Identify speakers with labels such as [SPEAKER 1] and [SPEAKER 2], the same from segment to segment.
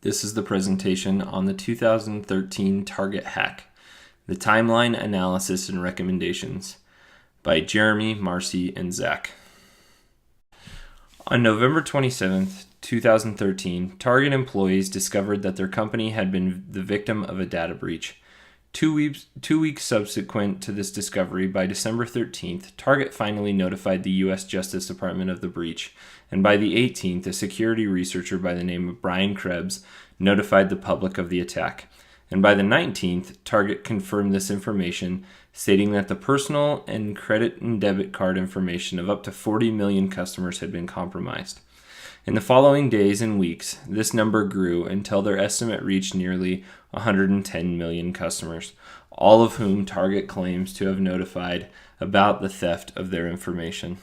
[SPEAKER 1] This is the presentation on the 2013 Target hack, the timeline analysis and recommendations by Jeremy, Marcy, and Zach. On November 27th, 2013, Target employees discovered that their company had been the victim of a data breach. 2 weeks subsequent to this discovery, by December 13th, Target finally notified the U.S. Justice Department of the breach, and by the 18th, a security researcher by the name of Brian Krebs notified the public of the attack. And by the 19th, Target confirmed this information, stating that the personal and credit and debit card information of up to 40 million customers had been compromised. In the following days and weeks, this number grew until their estimate reached nearly 110 million customers, all of whom Target claims to have notified about the theft of their information.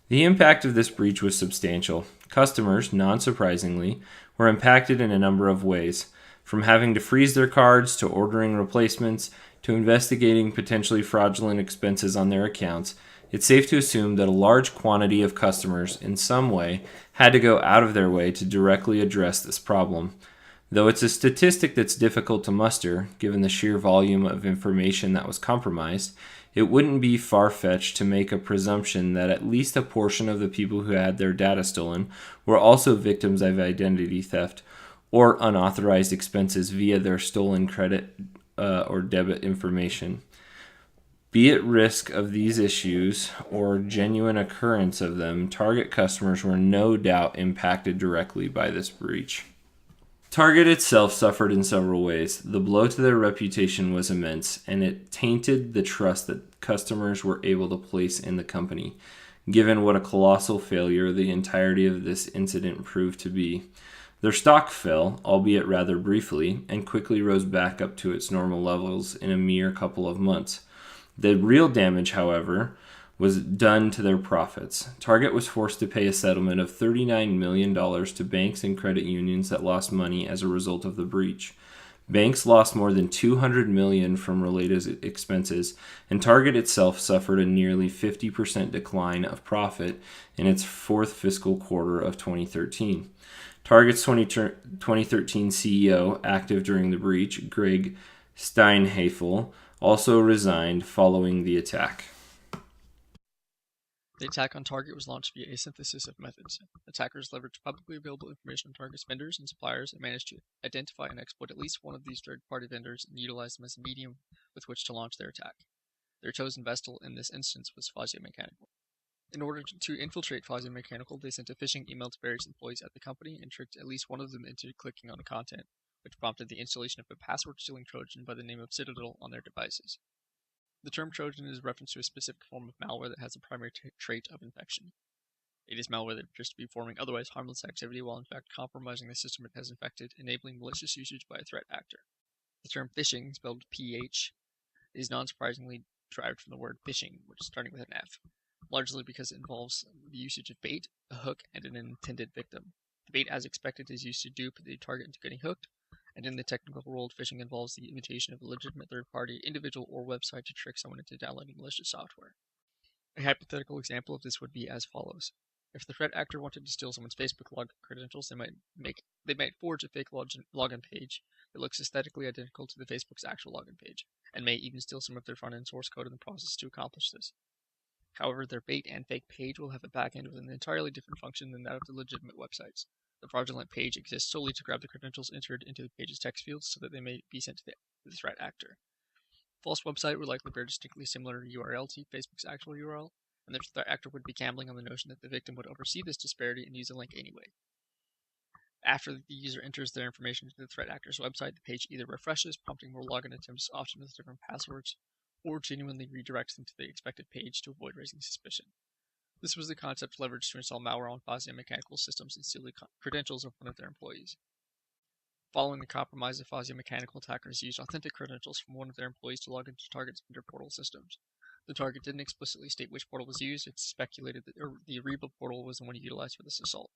[SPEAKER 1] The impact of this breach was substantial. Customers, non-surprisingly, were impacted in a number of ways, from having to freeze their cards to ordering replacements to investigating potentially fraudulent expenses on their accounts. It's safe to assume that a large quantity of customers, in some way, had to go out of their way to directly address this problem. Though it's a statistic that's difficult to muster, given the sheer volume of information that was compromised, it wouldn't be far-fetched to make a presumption that at least a portion of the people who had their data stolen were also victims of identity theft or unauthorized expenses via their stolen credit or debit information. Be at risk of these issues or genuine occurrence of them, Target customers were no doubt impacted directly by this breach. Target itself suffered in several ways. The blow to their reputation was immense, and it tainted the trust that customers were able to place in the company, given what a colossal failure the entirety of this incident proved to be. Their stock fell, albeit rather briefly, and quickly rose back up to its normal levels in a mere couple of months. The real damage, however, was done to their profits. Target was forced to pay a settlement of $39 million to banks and credit unions that lost money as a result of the breach. Banks lost more than $200 million from related expenses, and Target itself suffered a nearly 50% decline of profit in its fourth fiscal quarter of 2013. Target's 2013 CEO, active during the breach, Greg Steinhafel, also resigned following the attack.
[SPEAKER 2] The attack on Target was launched via a synthesis of methods. Attackers leveraged publicly available information on Target's vendors and suppliers and managed to identify and exploit at least one of these third-party vendors and utilize them as a medium with which to launch their attack. Their chosen vessel in this instance was Fazio Mechanical. In order to infiltrate Fazio Mechanical, they sent a phishing email to various employees at the company and tricked at least one of them into clicking on the content, which prompted the installation of a password-stealing Trojan by the name of Citadel on their devices. The term Trojan is a reference to a specific form of malware that has a primary trait of infection. It is malware that appears to be performing otherwise harmless activity while in fact compromising the system it has infected, enabling malicious usage by a threat actor. The term phishing, spelled PH, is non-surprisingly derived from the word phishing, which is starting with an F, largely because it involves the usage of bait, a hook, and an intended victim. The bait, as expected, is used to dupe the target into getting hooked, and in the technical world, phishing involves the imitation of a legitimate third-party, individual, or website to trick someone into downloading malicious software. A hypothetical example of this would be as follows. If the threat actor wanted to steal someone's Facebook login credentials, they might forge a fake login page that looks aesthetically identical to the Facebook's actual login page, and may even steal some of their front-end source code in the process to accomplish this. However, their bait and fake page will have a backend with an entirely different function than that of the legitimate websites. The fraudulent page exists solely to grab the credentials entered into the page's text fields so that they may be sent to the threat actor. A false website would likely bear a distinctly similar URL to Facebook's actual URL, and the threat actor would be gambling on the notion that the victim would oversee this disparity and use the link anyway. After the user enters their information into the threat actor's website, the page either refreshes, prompting more login attempts, often with different passwords, or genuinely redirects them to the expected page to avoid raising suspicion. This was the concept leveraged to install malware on Fazio Mechanical systems and steal the credentials of one of their employees. Following the compromise, the Fazio Mechanical attackers used authentic credentials from one of their employees to log into Target's vendor portal systems. The target didn't explicitly state which portal was used, it speculated that the Ariba portal was the one utilized for this assault.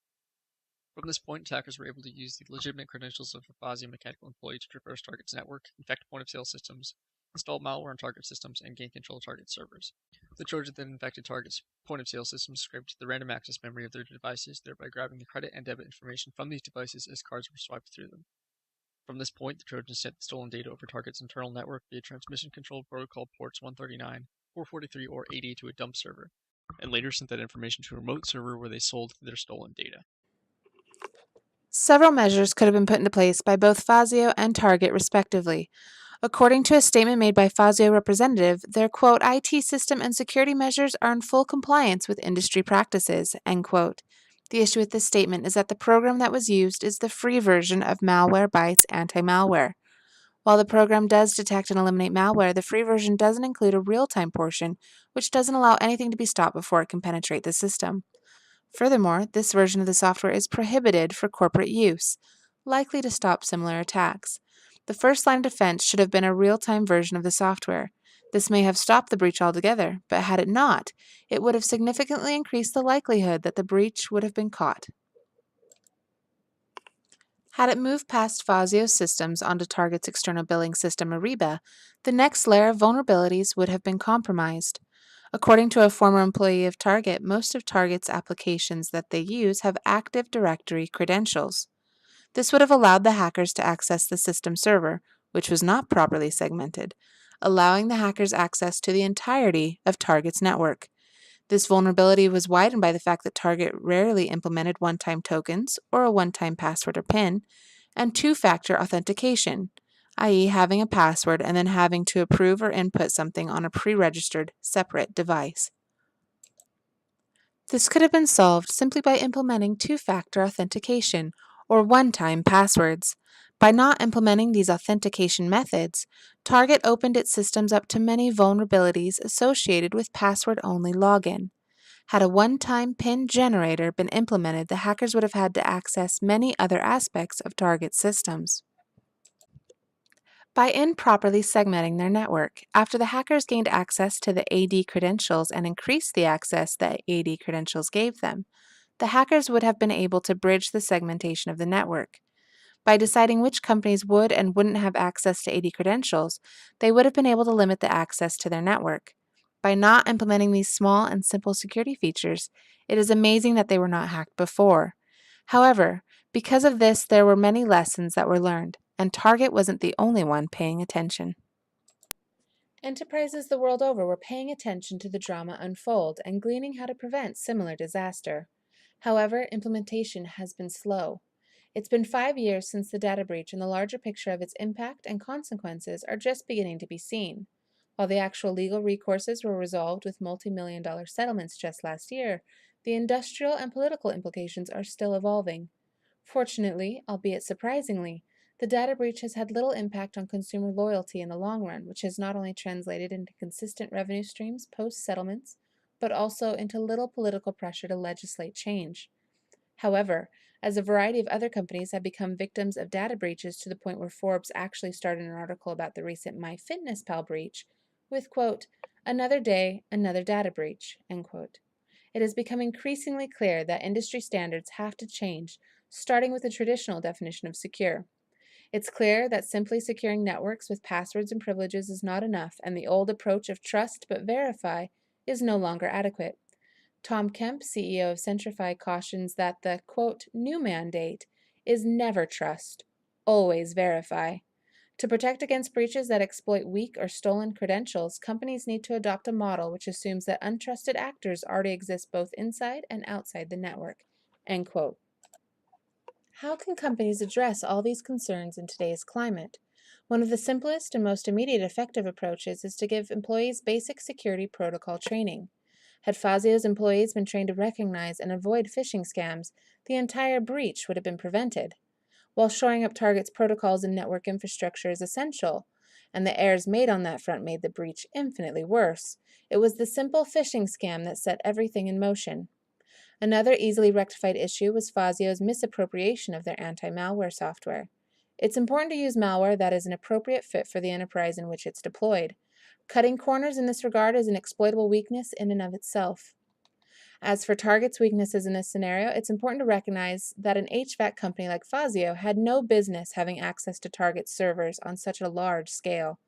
[SPEAKER 2] From this point, attackers were able to use the legitimate credentials of a Fazio Mechanical employee to traverse Target's network, infect point-of-sale systems, install malware on target systems, and gain control of target servers. The Trojan then infected targets' point-of-sale systems, scraped the random access memory of their devices, thereby grabbing the credit and debit information from these devices as cards were swiped through them. From this point, the Trojans sent the stolen data over target's internal network via transmission-controlled protocol ports 139, 443, or 80 to a dump server, and later sent that information to a remote server where they sold their stolen data.
[SPEAKER 3] Several measures could have been put into place by both Fazio and Target, respectively. According to a statement made by Fazio representative, their, quote, IT system and security measures are in full compliance with industry practices, end quote. The issue with this statement is that the program that was used is the free version of Malwarebytes anti-malware. While the program does detect and eliminate malware, the free version doesn't include a real-time portion, which doesn't allow anything to be stopped before it can penetrate the system. Furthermore, this version of the software is prohibited for corporate use, likely to stop similar attacks. The first line of defense should have been a real-time version of the software. This may have stopped the breach altogether, but had it not, it would have significantly increased the likelihood that the breach would have been caught. Had it moved past Fazio's systems onto Target's external billing system, Ariba, the next layer of vulnerabilities would have been compromised. According to a former employee of Target, most of Target's applications that they use have Active Directory credentials. This would have allowed the hackers to access the system server, which was not properly segmented, allowing the hackers access to the entirety of Target's network. This vulnerability was widened by the fact that Target rarely implemented one-time tokens or a one-time password or PIN, and two-factor authentication, i.e. having a password and then having to approve or input something on a pre-registered separate device. This could have been solved simply by implementing two-factor authentication or one-time passwords. By not implementing these authentication methods, Target opened its systems up to many vulnerabilities associated with password-only login. Had a one-time PIN generator been implemented, the hackers would have had to access many other aspects of Target's systems. By improperly segmenting their network, after the hackers gained access to the AD credentials and increased the access that AD credentials gave them, the hackers would have been able to bridge the segmentation of the network. By deciding which companies would and wouldn't have access to AD credentials, they would have been able to limit the access to their network. By not implementing these small and simple security features, it is amazing that they were not hacked before. However, because of this, there were many lessons that were learned, and Target wasn't the only one paying attention. Enterprises the world over were paying attention to the drama unfold and gleaning how to prevent similar disaster. However, implementation has been slow. It's been 5 years since the data breach, and the larger picture of its impact and consequences are just beginning to be seen. While the actual legal recourses were resolved with multi-million-dollar settlements just last year, the industrial and political implications are still evolving. Fortunately, albeit surprisingly, the data breach has had little impact on consumer loyalty in the long run, which has not only translated into consistent revenue streams post-settlements, but also into little political pressure to legislate change. However, as a variety of other companies have become victims of data breaches to the point where Forbes actually started an article about the recent MyFitnessPal breach with, quote, "Another day, another data breach," end quote. It has become increasingly clear that industry standards have to change, starting with the traditional definition of secure. It's clear that simply securing networks with passwords and privileges is not enough, and the old approach of trust but verify is no longer adequate. Tom Kemp, CEO of Centrify, cautions that the, quote, "new mandate is never trust, always verify." To protect against breaches that exploit weak or stolen credentials, companies need to adopt a model which assumes that untrusted actors already exist both inside and outside the network, end quote. How can companies address all these concerns in today's climate? One of the simplest and most immediate effective approaches is to give employees basic security protocol training. Had Fazio's employees been trained to recognize and avoid phishing scams, the entire breach would have been prevented. While shoring up Target's protocols and network infrastructure is essential, and the errors made on that front made the breach infinitely worse, it was the simple phishing scam that set everything in motion. Another easily rectified issue was Fazio's misappropriation of their anti-malware software. It's important to use malware that is an appropriate fit for the enterprise in which it's deployed. Cutting corners in this regard is an exploitable weakness in and of itself. As for Target's weaknesses in this scenario, it's important to recognize that an HVAC company like Fazio had no business having access to Target's servers on such a large scale.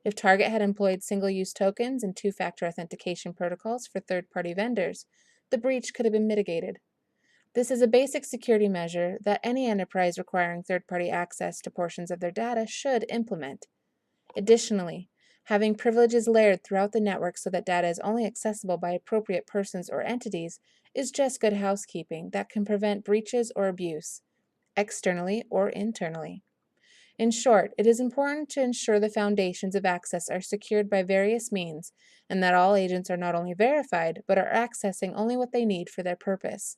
[SPEAKER 3] If Target had employed single-use tokens and two-factor authentication protocols for third-party vendors, the breach could have been mitigated. This is a basic security measure that any enterprise requiring third-party access to portions of their data should implement. Additionally, having privileges layered throughout the network so that data is only accessible by appropriate persons or entities is just good housekeeping that can prevent breaches or abuse, externally or internally. In short, it is important to ensure the foundations of access are secured by various means and that all agents are not only verified, but are accessing only what they need for their purpose.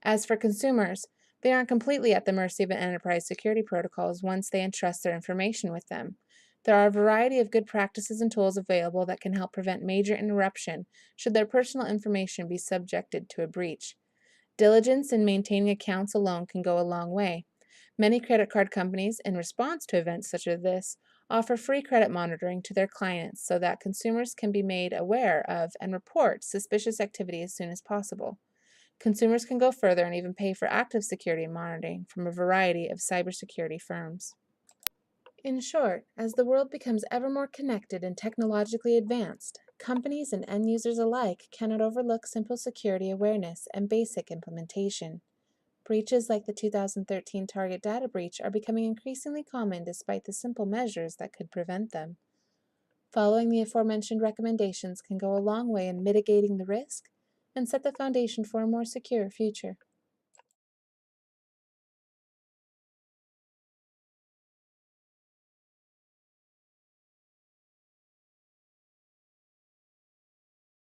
[SPEAKER 3] As for consumers, they aren't completely at the mercy of an enterprise security protocols once they entrust their information with them. There are a variety of good practices and tools available that can help prevent major interruption should their personal information be subjected to a breach. Diligence in maintaining accounts alone can go a long way. Many credit card companies, in response to events such as this, offer free credit monitoring to their clients so that consumers can be made aware of and report suspicious activity as soon as possible. Consumers can go further and even pay for active security monitoring from a variety of cybersecurity firms. In short, as the world becomes ever more connected and technologically advanced, companies and end users alike cannot overlook simple security awareness and basic implementation. Breaches like the 2013 Target data breach are becoming increasingly common despite the simple measures that could prevent them. Following the aforementioned recommendations can go a long way in mitigating the risk and set the foundation for a more secure future.